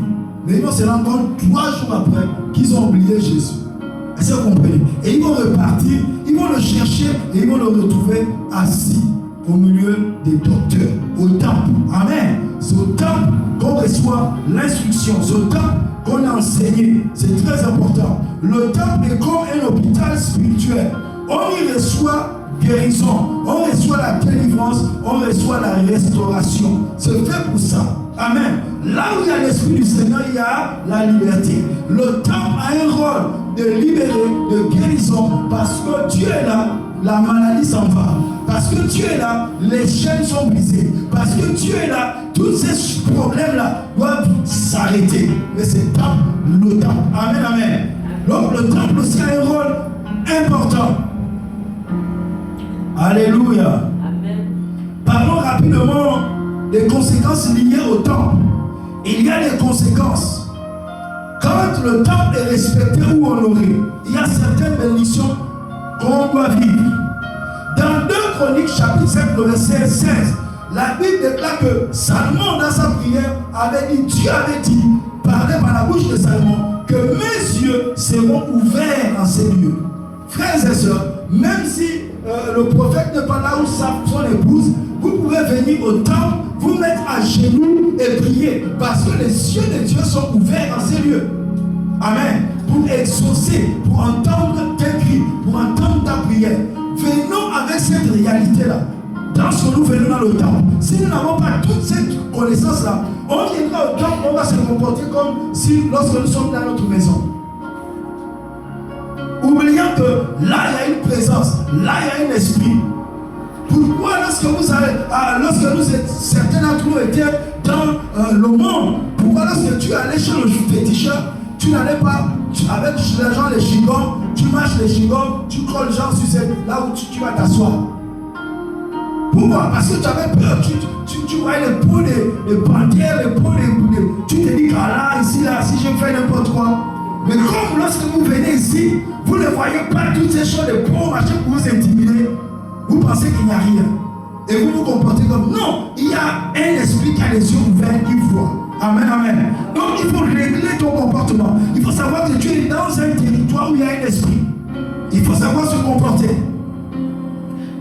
Mais ils vont se rendre compte 3 jours après qu'ils ont oublié Jésus. Est-ce que vous comprenez? Et ils vont repartir, ils vont le chercher et ils vont le retrouver assis au milieu des docteurs, au temple. Amen. C'est au temple qu'on reçoit l'instruction. C'est au temple qu'on a enseigné. C'est très important. Le temple est comme un hôpital spirituel. On y reçoit guérison, on reçoit la délivrance, on reçoit la restauration. C'est fait pour ça. Amen. Là où il y a l'Esprit du Seigneur, il y a la liberté. Le temple a un rôle de libérer, de guérison, parce que Dieu est là, la maladie s'en va. Parce que Dieu est là, les chaînes sont brisées. Parce que Dieu est là, tous ces problèmes-là doivent s'arrêter. Mais c'est le temple. Amen, amen. Donc le temple aussi a un rôle important. Alléluia. Amen. Parlons rapidement des conséquences liées au temple. Il y a des conséquences. Quand le temple est respecté ou honoré, il y a certaines bénédictions qu'on doit vivre. Dans 2 Chroniques chapitre 5, verset 16, la Bible déclare que Salomon dans sa prière avait dit, Dieu avait dit, parlait par la bouche de Salomon, que mes yeux seront ouverts en ces lieux. Frères et sœurs, même si le prophète n'est pas là où son épouse, vous pouvez venir au temple, vous mettre à genoux et prier. Parce que les cieux de Dieu sont ouverts dans ces lieux. Amen. Pour exaucer, pour entendre tes cris, pour entendre ta prière. Venons avec cette réalité-là. Dans ce que nous venons dans le temple. Si nous n'avons pas toute cette connaissance-là, on viendra au temple, on va se comporter comme si lorsque nous sommes dans notre maison. Oubliant que là il y a une présence, là il y a un esprit. Pourquoi lorsque vous avez, lorsque nous êtes, certains d'entre nous étaient dans le monde, pourquoi lorsque tu allais chez le féticheur, tu n'allais pas avec les gens les chigots, tu marches les chigots, tu colles les gens sur là où tu vas t'asseoir. Pourquoi? Parce que tu avais peur, tu voyais les peaux des panthères, les peaux tu te dis, ah là, ici, là, si je fais n'importe quoi. Mais comme lorsque vous venez ici, vous ne voyez pas toutes ces choses, les pauvres machins pour vous intimider, vous pensez qu'il n'y a rien. Et vous vous comportez comme, non, il y a un esprit qui a les yeux ouverts, qui voit. Amen, amen. Donc il faut régler ton comportement. Il faut savoir que tu es dans un territoire où il y a un esprit. Il faut savoir se comporter.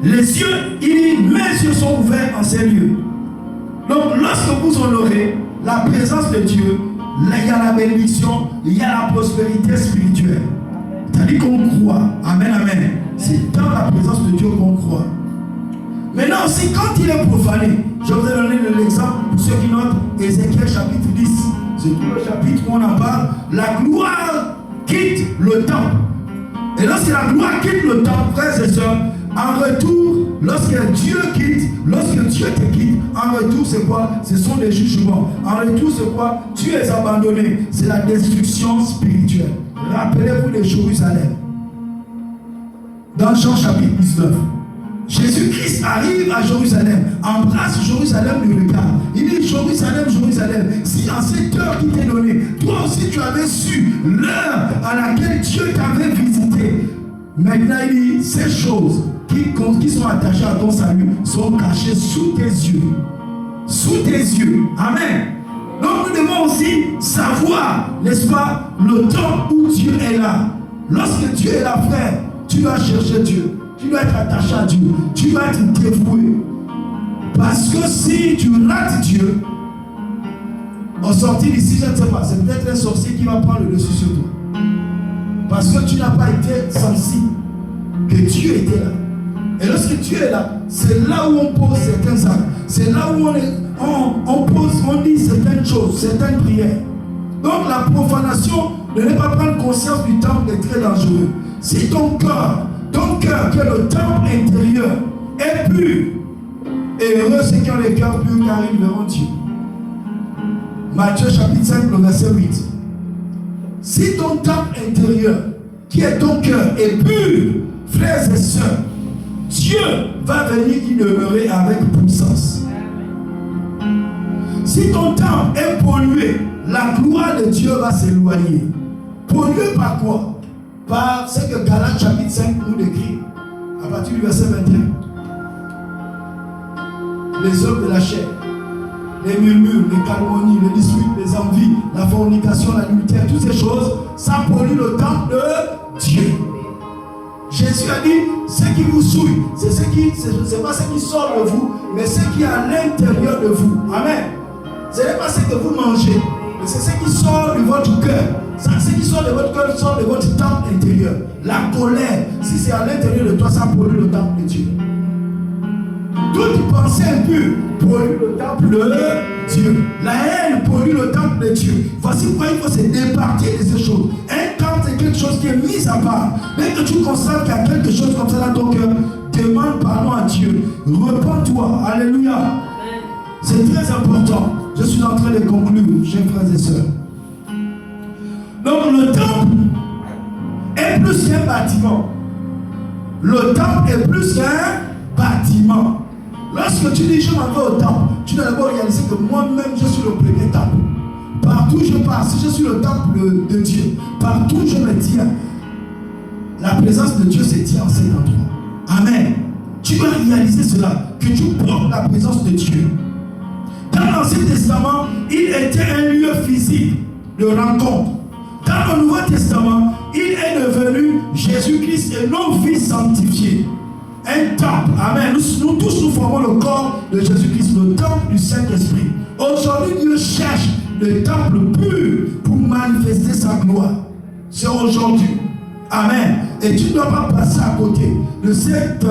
Les yeux, il dit, mes yeux sont ouverts en ces lieux. Donc lorsque vous honorez la présence de Dieu, là, il y a la bénédiction, il y a la prospérité spirituelle. C'est-à-dire qu'on croit. Amen, amen. C'est dans la présence de Dieu qu'on croit. Maintenant aussi, quand il est profané, je vous ai donné l'exemple pour ceux qui notent Ézéchiel chapitre 10. C'est tout le chapitre où on en parle. La gloire quitte le temple. Et lorsque la gloire quitte le temple, frères et sœurs, en retour, lorsque Dieu te quitte, en retour c'est quoi? Ce sont des jugements. En retour c'est quoi? Tu es abandonné. C'est la destruction spirituelle. Rappelez-vous de Jérusalem. Dans Jean chapitre 19. Jésus-Christ arrive à Jérusalem, embrasse Jérusalem du regard. Il dit Jérusalem, Jérusalem, si en cette heure qui t'est donnée, toi aussi tu avais su l'heure à laquelle Dieu t'avait visité. Maintenant il dit ces choses qui sont attachées à ton salut sont cachées sous tes yeux. Sous tes yeux. Amen. Donc nous devons aussi savoir, n'est-ce pas, le temps où Dieu est là. Lorsque Dieu est là, frère, tu dois chercher Dieu. Tu dois être attaché à Dieu. Tu dois être dévoué. Parce que si tu rates Dieu, en sortie d'ici, je ne sais pas, c'est peut-être un sorcier qui va prendre le dessus sur toi. Parce que tu n'as pas été sensible que Dieu était là. Et lorsque Dieu est là, c'est là où on pose certains actes. C'est là où on dit certaines choses, certaines prières. Donc la profanation, ne n'est pas prendre conscience du temple est très dangereux. Si ton cœur, qui est le temple intérieur, est pur, et heureux ceux qui ont les cœurs purs car ils verront Dieu. Matthieu chapitre 5, le verset 8. Si ton temple intérieur, qui est ton cœur, est pur, frères et sœurs, Dieu va venir y demeurer avec puissance. Si ton temple est pollué, la gloire de Dieu va s'éloigner. Pollué par quoi? Par ce que Galates chapitre 5 nous décrit, à partir du verset 21. Les œuvres de la chair, les murmures, les calomnies, les disputes, les envies, la fornication, l'adultère, toutes ces choses, ça pollue le temple de Dieu. Jésus a dit, ce qui vous souille, c'est pas ce qui sort de vous, mais ce qui est à l'intérieur de vous. Amen. Ce n'est pas ce que vous mangez, mais c'est ce qui sort de votre cœur. Ce qui sort de votre cœur sort de votre temple intérieur. La colère, si c'est à l'intérieur de toi, ça pollue le temple de Dieu. Toute pensée impure pollue le temple de Dieu. La haine pollue le temple de Dieu. Voici pourquoi il faut se départir de ces choses. Un temple, c'est quelque chose qui est mis à part. Dès que tu constates qu'il y a quelque chose comme ça dans ton cœur, demande pardon à Dieu. Repends-toi. Alléluia. C'est très important. Je suis en train de conclure, chers frères et sœurs. Donc le temple est plus qu'un bâtiment. Le temple est plus qu'un bâtiment. Lorsque tu dis je m'en vais au temple, tu dois d'abord réaliser que moi-même je suis le premier temple. Partout où je passe, si je suis le temple de Dieu, partout où je me tiens, la présence de Dieu se tient en cet endroit. Amen. Tu dois réaliser cela, que tu portes la présence de Dieu. Dans l'Ancien Testament, il était un lieu physique de rencontre. Dans le Nouveau Testament, il est devenu Jésus-Christ et non fils sanctifié. un temple. Amen. Nous tous, nous formons le corps de Jésus-Christ, le temple du Saint-Esprit. Aujourd'hui, Dieu cherche le temple pur pour manifester sa gloire. C'est aujourd'hui. Amen. Et tu ne dois pas passer à côté de cette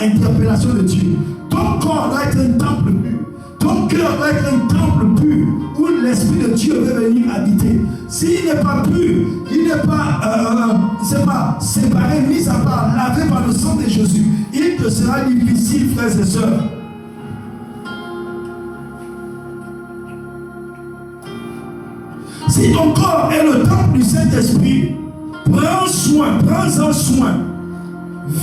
interpellation de Dieu. Ton corps doit être un temple pur. Ton cœur doit être un temple pur où l'Esprit de Dieu veut venir habiter. S'il n'est pas pur, il n'est pas séparé, mis à part, lavé par le sang de Jésus, il te sera difficile, frères et sœurs. Si ton corps est le temple du Saint-Esprit, prends-en soin.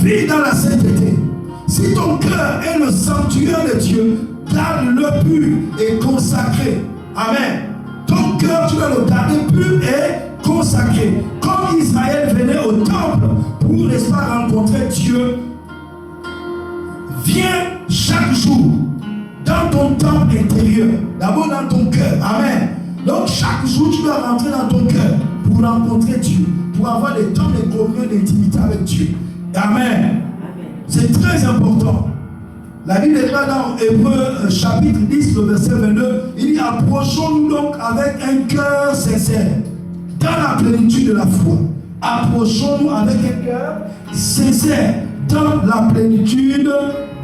Vis dans la sainteté. Si ton cœur est le sanctuaire de Dieu, garde-le pur et consacré. Amen. Ton cœur, tu dois le garder pur et consacré. Comme Israël venait au temple pour, n'est-ce pas, rencontrer Dieu, viens chaque jour dans ton temple intérieur. D'abord dans ton cœur. Amen. Donc chaque jour, tu dois rentrer dans ton cœur pour rencontrer Dieu, pour avoir des temps de communion, d'intimité avec Dieu. Amen. C'est très important. La Bible est là dans Hébreux chapitre 10, le verset 22. Il dit: approchons-nous donc avec un cœur sincère, dans la plénitude de la foi. Approchons-nous avec un cœur sincère, dans la plénitude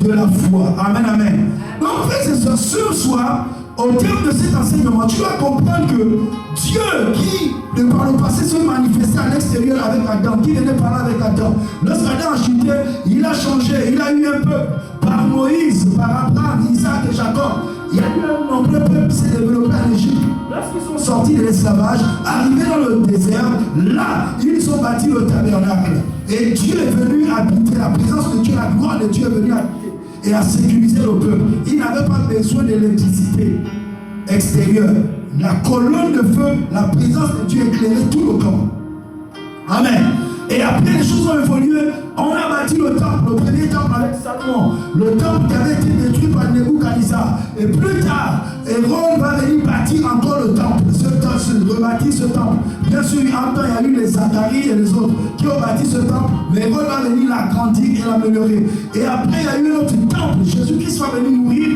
de la foi. Amen, amen. Donc, frères et sœurs, ce soir, au terme de cet enseignement, tu dois comprendre que Dieu qui, par le passé, se manifestait à l'extérieur avec Adam, qui venait parler avec Adam. Lorsqu'Adam a chuté, il a changé, il a eu un peuple. Par Moïse, par Abraham, Isaac et Jacob, il y a eu un nombreux peuple qui s'est développé en Égypte. Lorsqu'ils sont sortis de l'esclavage, arrivés dans le désert, là, ils ont bâti le tabernacle. Et Dieu est venu habiter, la présence de Dieu, la gloire de Dieu est venue habiter et à sécuriser le peuple. Il n'avait pas besoin d'électricité extérieure. La colonne de feu, la présence de Dieu éclairait tout le camp. Amen. Et après, les choses ont évolué. On a bâti le temple, le premier temple avec Salomon. Le temple qui avait été détruit par Nebuchadnezzar. Et plus tard, Hérode va venir bâtir encore le temple. Rebâtir ce temple. Bien sûr, en temps, il y a eu les Zacharie et les autres qui ont bâti ce temple. Mais Hérode va venir l'agrandir et l'améliorer. Et après, il y a eu un autre temple. Jésus-Christ va venir mourir.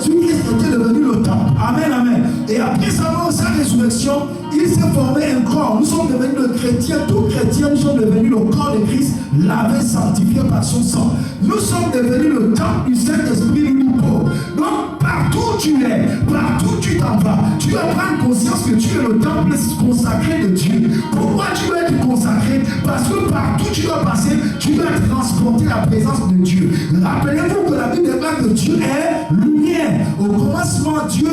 Jésus-Christ était devenu le temple. Amen, amen. Et après sa résurrection, il s'est formé un corps. Nous sommes devenus le chrétien. Tous chrétiens, nous sommes devenus le corps de Christ, lavé, sanctifié par son sang. Nous sommes devenus le temple du Saint-Esprit nouveau. Donc, partout où tu es, partout où tu t'en vas, tu dois prendre conscience que tu es le temple consacré de Dieu. Pourquoi tu dois être consacré? Parce que partout où tu dois passer, tu dois transporter la présence de Dieu. Rappelez-vous que la Bible déclare que Dieu est lumière. Au commencement, Dieu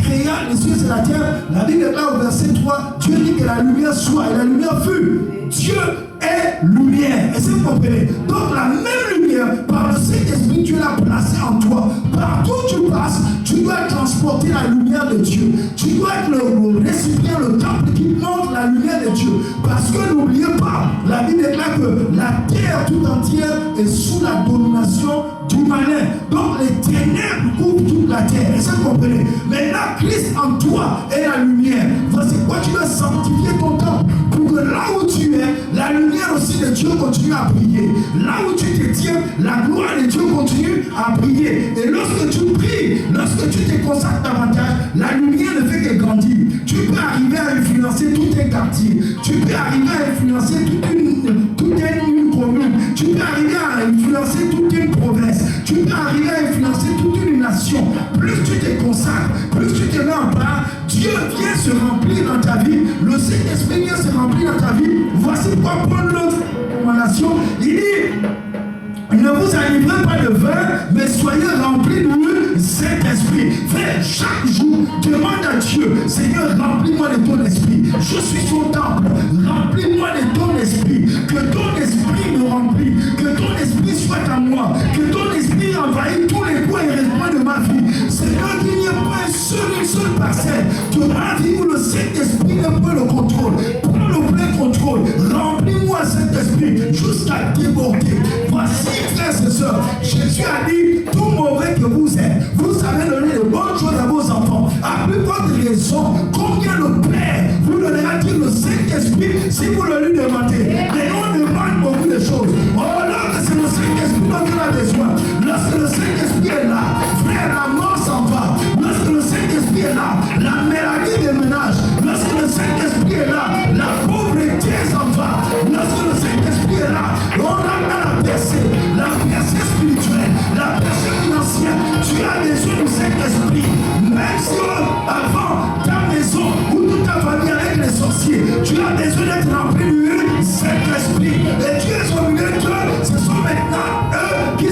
créa les cieux et la terre. La Bible déclare au verset 3, Dieu dit que la lumière soit, et la lumière fut. Dieu est lumière. Est-ce que vous comprenez? Donc la même lumière, par le Saint-Esprit, Dieu l'a placée en toi. Partout où tu passes, tu dois transporter la lumière de Dieu. Tu dois être le récipient, le temple qui montre la lumière de Dieu. Parce que n'oubliez pas, la Bible déclare que la terre tout entière est sous la domination du malin. Donc les ténèbres couvrent toute la terre. Est-ce que vous comprenez? Maintenant, Christ en toi est la lumière. Voici quoi, tu dois sanctifier ton temple pour que là où tu es, la lumière aussi de Dieu continue à briller. Là où tu te tiens, la gloire de Dieu continue à briller. Et lorsque tu pries, lorsque tu te consacres davantage, la lumière ne fait que grandir. Tu peux arriver à influencer tout un quartier. Tu peux arriver à influencer toute une commune. Tu peux arriver à influencer toute une province. Tu peux arriver à influencer toute une nation. Plus tu te consacres, plus tu te mets en part, Dieu vient se remplir dans ta vie. Le Saint-Esprit vient se remplir dans ta vie. Voici quoi prendre notre recommandation. Il dit: ne vous enivrez pas de vin, mais soyez remplis du Saint-Esprit. Fais chaque jour, demande à Dieu: Seigneur, remplis-moi de ton esprit. Je suis son temple. Remplis-moi de ton esprit. Que ton esprit me remplisse. Que ton esprit soit à moi. Que ton esprit envahisse tous les coins et recoins de ma vie. Seigneur, qu'il n'y ait pas une seule parcelle de ma vie où le Saint-Esprit ne peut le contrôle. Prends le plein contrôle. Remplis-moi cet esprit jusqu'à déborder. Voici, frères et sœurs, Jésus a dit: tout mauvais que vous êtes, vous savez donner de bonnes choses à vos enfants. À plus forte raison, combien le Père vous donnera-t-il le Saint-Esprit si vous le lui demandez? Mais on demande beaucoup de choses. Oh là, c'est le Saint-Esprit dont on a besoin. la mort s'en va, lorsque le Saint-Esprit est là, la maladie déménage, lorsque le Saint-Esprit est là, la pauvreté s'en va, lorsque le Saint-Esprit est là, on a la percée spirituelle, la percée financière. Tu as besoin du Saint-Esprit, même si avant ta maison ou toute ta famille avec les sorciers, tu as besoin d'être rempli du Saint-Esprit. Et Dieu est au milieu d'eux, ce sont maintenant eux qui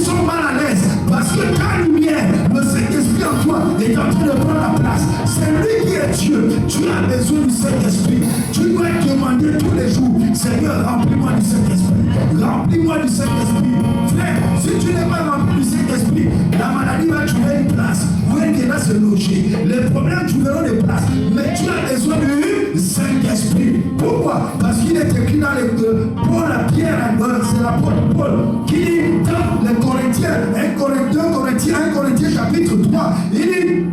sont mal à l'aise, parce que ta lumière, le Saint-Esprit en toi est en train de prendre la place. C'est lui qui est Dieu. Tu as besoin du Saint-Esprit. Tu dois demander tous les jours, Seigneur, remplis-moi du Saint-Esprit. Remplis-moi du Saint-Esprit. Frère, si tu n'es pas rempli du Saint-Esprit, la maladie va trouver une place. Où elle va se loger. Les problèmes trouveront des places. Mais tu as besoin du Saint-Esprit. Pourquoi? Parce qu'il est écrit dans les Paul, la Pierre, c'est l'apôtre Paul, qui dit dans les Corinthiens, 1 Corinthiens chapitre 3, il dit,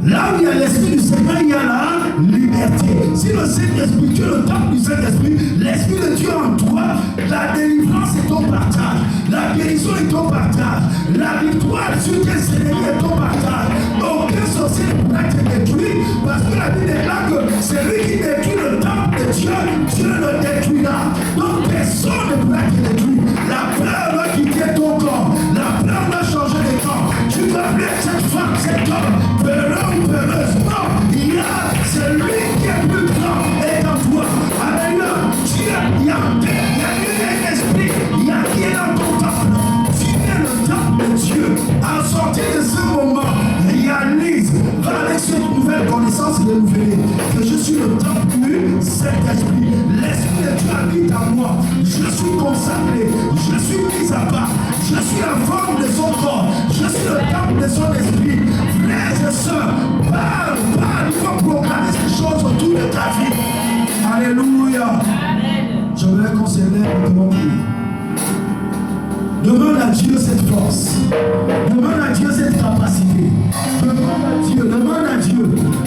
là où il y a l'Esprit du Seigneur, il y a la liberté. Si le Saint-Esprit, tu es le temple du Saint-Esprit, l'Esprit de Dieu en toi, la délivrance est ton partage, la guérison est ton partage, la victoire sur tes ennemis est ton partage. Aucun sorcier ne pourra te détruire, parce que la Bible déclare que c'est lui qui détruit le temple de Dieu, Dieu le détruira. Donc personne ne pourra te détruire. La peur va quitter ton corps, la peur va changer de corps. Tu vas plus être cette femme, cet homme, peureux ou peureuse. Non, il y a celui qui est plus grand et en toi. Alléluia. Il y a un esprit, il y a qui est dans ton temple. Tu es le temple de Dieu. En sortir de ce moment, réalise, va avec cette nouvelle connaissance renouvelée, que je suis le temple du Saint-Esprit. L'Esprit de Dieu habite en moi. Je suis consacré, je suis mis à part, je suis la forme de son corps, je suis le temple de son esprit. Frères et sœurs, parle, il faut proclamer ces choses autour de ta vie. Alléluia. Je voudrais qu'on se lève pour prier. Demande à Dieu cette force. Demande à Dieu cette capacité. Demande à Dieu, demande à Dieu,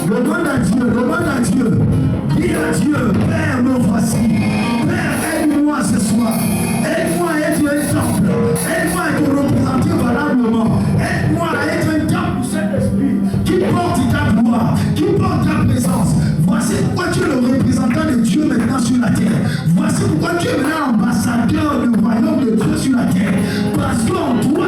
demande à Dieu, demande à Dieu. Dis à Dieu, Père, me voici. Père, aide-moi ce soir. Aide-moi à être un temple. Aide-moi à te représenter valablement. Aide-moi à être un temple du Saint-Esprit qui porte ta gloire, qui porte ta présence. Voici pourquoi tu es le représentant de Dieu maintenant sur la terre. Voici pourquoi tu es maintenant ambassadeur du royaume de Dieu sur la terre. Parce qu'en toi,